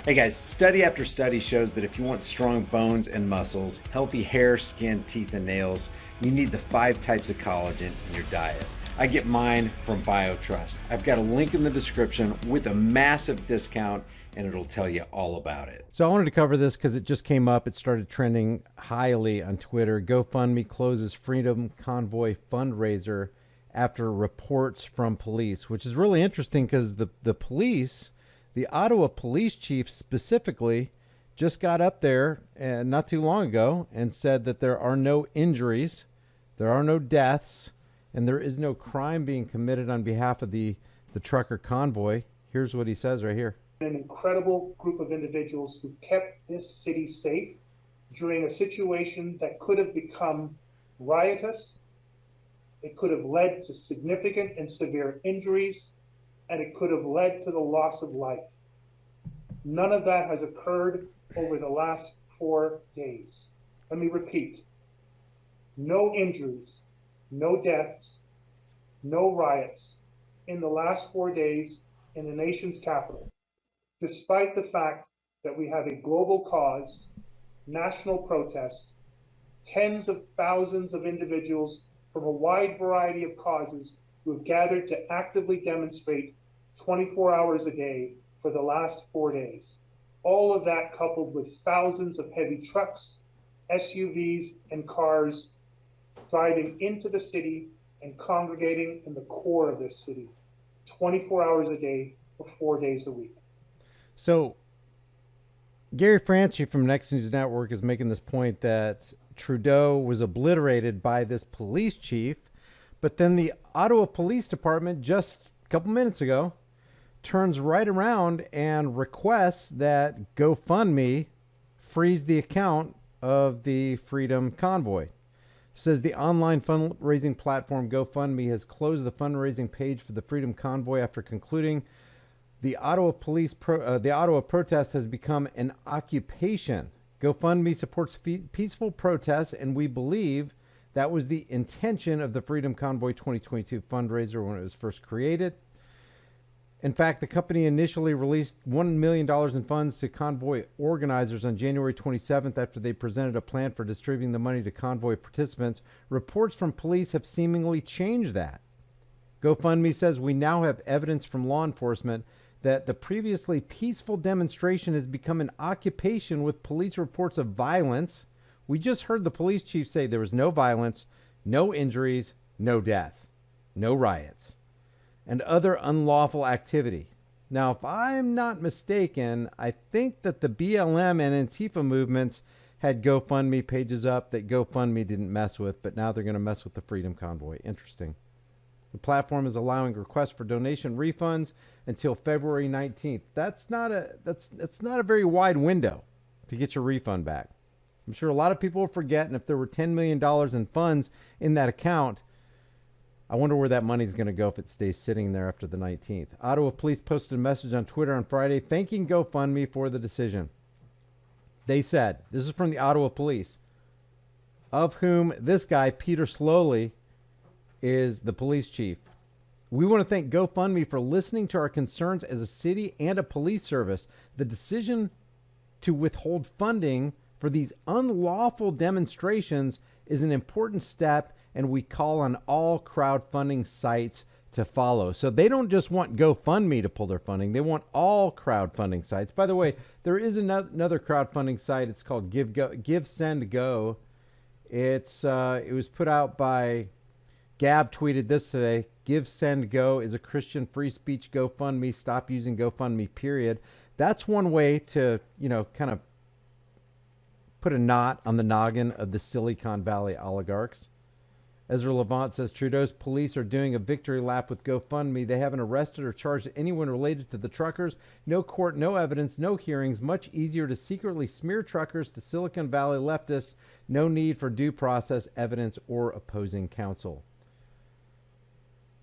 Hey guys, study after study shows that if you want strong bones and muscles, healthy hair, skin, teeth, and nails, you need the 5 types of collagen in your diet. I get mine from BioTrust. I've got a link in the description with a massive discount, and it'll tell you all about it. So I wanted to cover this because it just came up. It started trending highly on Twitter. GoFundMe closes Freedom Convoy fundraiser after reports from police, which is really interesting because the police, the Ottawa police chief specifically, just got up there not too long ago and said that there are no injuries, there are no deaths, and there is no crime being committed on behalf of the trucker convoy. Here's what he says right here. An incredible group of individuals who kept this city safe during a situation that could have become riotous. It could have led to significant and severe injuries, and it could have led to the loss of life. None of that has occurred over the last 4 days. Let me repeat. No injuries, no deaths, no riots in the last 4 days in the nation's capital, despite the fact that we have a global cause, national protest, tens of thousands of individuals from a wide variety of causes who have gathered to actively demonstrate 24 hours a day for the last 4 days. All of that coupled with thousands of heavy trucks, SUVs, and cars driving into the city and congregating in the core of this city, 24 hours a day for 4 days a week. So Gary Franchi from Next News Network is making this point that Trudeau was obliterated by this police chief, but then the Ottawa Police Department just a couple minutes ago turns right around and requests that GoFundMe freeze the account of the Freedom Convoy. It says the online fundraising platform GoFundMe has closed the fundraising page for the Freedom Convoy after concluding the Ottawa protest has become an occupation. GoFundMe supports peaceful protests, and we believe that was the intention of the Freedom Convoy 2022 fundraiser when it was first created. In fact, the company initially released $1 million in funds to convoy organizers on January 27th after they presented a plan for distributing the money to convoy participants. Reports from police have seemingly changed that. GoFundMe says we now have evidence from law enforcement that the previously peaceful demonstration has become an occupation with police reports of violence. We just heard the police chief say there was no violence, no injuries, no death, no riots, and other unlawful activity. Now, if I'm not mistaken, I think that the BLM and Antifa movements had GoFundMe pages up that GoFundMe didn't mess with, but now they're going to mess with the Freedom Convoy. Interesting. The platform is allowing requests for donation refunds until February 19th. That's not a very wide window to get your refund back. I'm sure a lot of people will forget, and if there were $10 million in funds in that account, I wonder where that money is going to go if it stays sitting there after the 19th. Ottawa police posted a message on Twitter on Friday thanking GoFundMe for the decision. They said, this is from the Ottawa police, of whom this guy, Peter Slowly, is the police chief. We want to thank GoFundMe for listening to our concerns as a city and a police service. The decision to withhold funding for these unlawful demonstrations is an important step, and we call on all crowdfunding sites to follow. So they don't just want GoFundMe to pull their funding. They want all crowdfunding sites. By the way, there is another crowdfunding site. It's called Give Send Go. It was put out by Gab tweeted this today. Give Send Go is a Christian free speech GoFundMe. Stop using GoFundMe, period. That's one way to, kind of put a knot on the noggin of the Silicon Valley oligarchs. Ezra Levant says Trudeau's police are doing a victory lap with GoFundMe. They haven't arrested or charged anyone related to the truckers. No court, no evidence, no hearings. Much easier to secretly smear truckers to Silicon Valley leftists. No need for due process, evidence, or opposing counsel.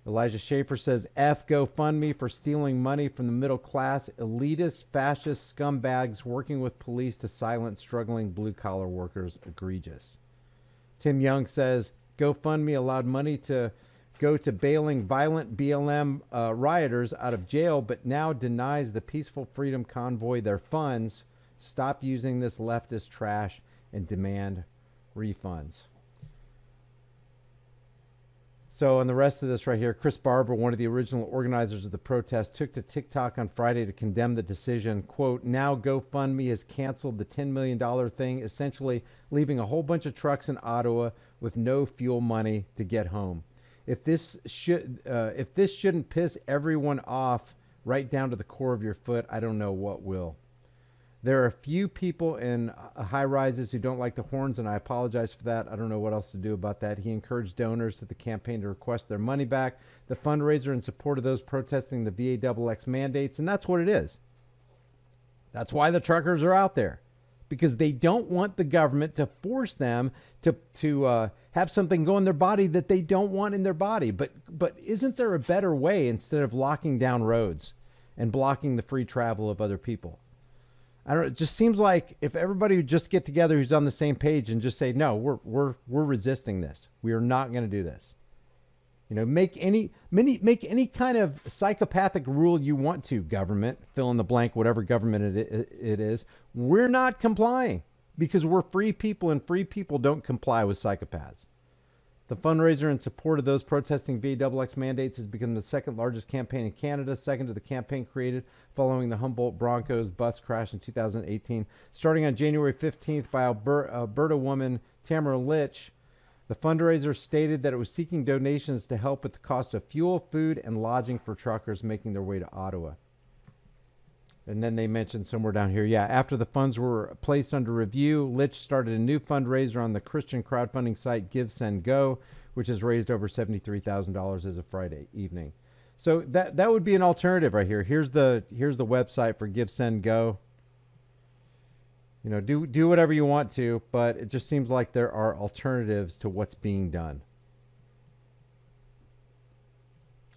Elijah Schaefer says F GoFundMe for stealing money from the middle class, elitist, fascist scumbags working with police to silence struggling blue-collar workers. Egregious. Tim Young says GoFundMe allowed money to go to bailing violent BLM rioters out of jail, but now denies the Peaceful Freedom Convoy their funds. Stop using this leftist trash and demand refunds. So, on the rest of this right here, Chris Barber, one of the original organizers of the protest, took to TikTok on Friday to condemn the decision. Quote, now GoFundMe has canceled the $10 million thing, essentially leaving a whole bunch of trucks in Ottawa with no fuel money to get home. If this shouldn't piss everyone off right down to the core of your foot, I don't know what will. There are a few people in high rises who don't like the horns, and I apologize for that. I don't know what else to do about that. He encouraged donors to the campaign to request their money back. The fundraiser in support of those protesting the VAXX mandates, and that's what it is. That's why the truckers are out there, because they don't want the government to force them to have something go in their body that they don't want in their body. But isn't there a better way instead of locking down roads and blocking the free travel of other people? I don't know. It just seems like if everybody would just get together who's on the same page and just say, no, we're resisting this. We are not going to do this. You know, make any kind of psychopathic rule you want to, government, fill in the blank, whatever government it is. We're not complying because we're free people, and free people don't comply with psychopaths. The fundraiser in support of those protesting VAXX mandates has become the second largest campaign in Canada, second to the campaign created following the Humboldt Broncos bus crash in 2018. Starting on January 15th by Alberta woman Tamara Litch, the fundraiser stated that it was seeking donations to help with the cost of fuel, food, and lodging for truckers making their way to Ottawa. And then they mentioned somewhere down here, after the funds were placed under review, Litch started a new fundraiser on the Christian crowdfunding site Give, Send, Go, which has raised over $73,000 as of Friday evening. So that would be an alternative right here. Here's the website for Give, Send, Go. You know, do whatever you want to, but it just seems like there are alternatives to what's being done.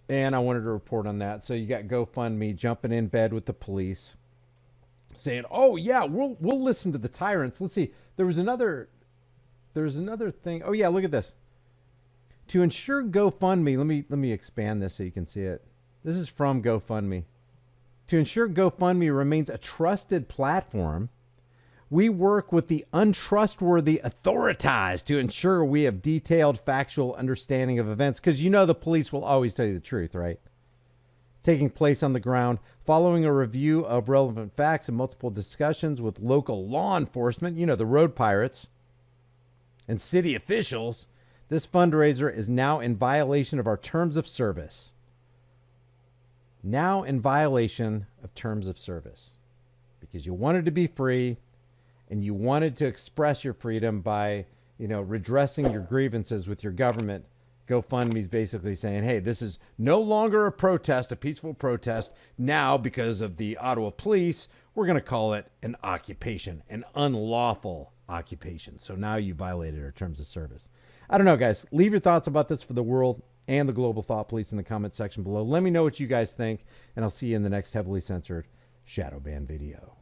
And I wanted to report on that. So you got GoFundMe jumping in bed with the police, saying, "Oh yeah, we'll listen to the tyrants." Let's see. There was another thing. Oh yeah, look at this. To ensure GoFundMe, let me expand this so you can see it. This is from GoFundMe. To ensure GoFundMe remains a trusted platform, we work with the untrustworthy authorities to ensure we have detailed factual understanding of events. Because you know the police will always tell you the truth, right? Taking place on the ground, following a review of relevant facts and multiple discussions with local law enforcement, you know, the road pirates, and city officials, this fundraiser is now in violation of our terms of service. Now in violation of terms of service. Because you wanted to be free, and you wanted to express your freedom by, you know, redressing your grievances with your government. GoFundMe's basically saying, hey, this is no longer a protest, a peaceful protest. Now, because of the Ottawa police, we're going to call it an occupation, an unlawful occupation. So now you violated our terms of service. I don't know, guys. Leave your thoughts about this for the world and the global thought police in the comment section below. Let me know what you guys think, and I'll see you in the next heavily censored shadow ban video.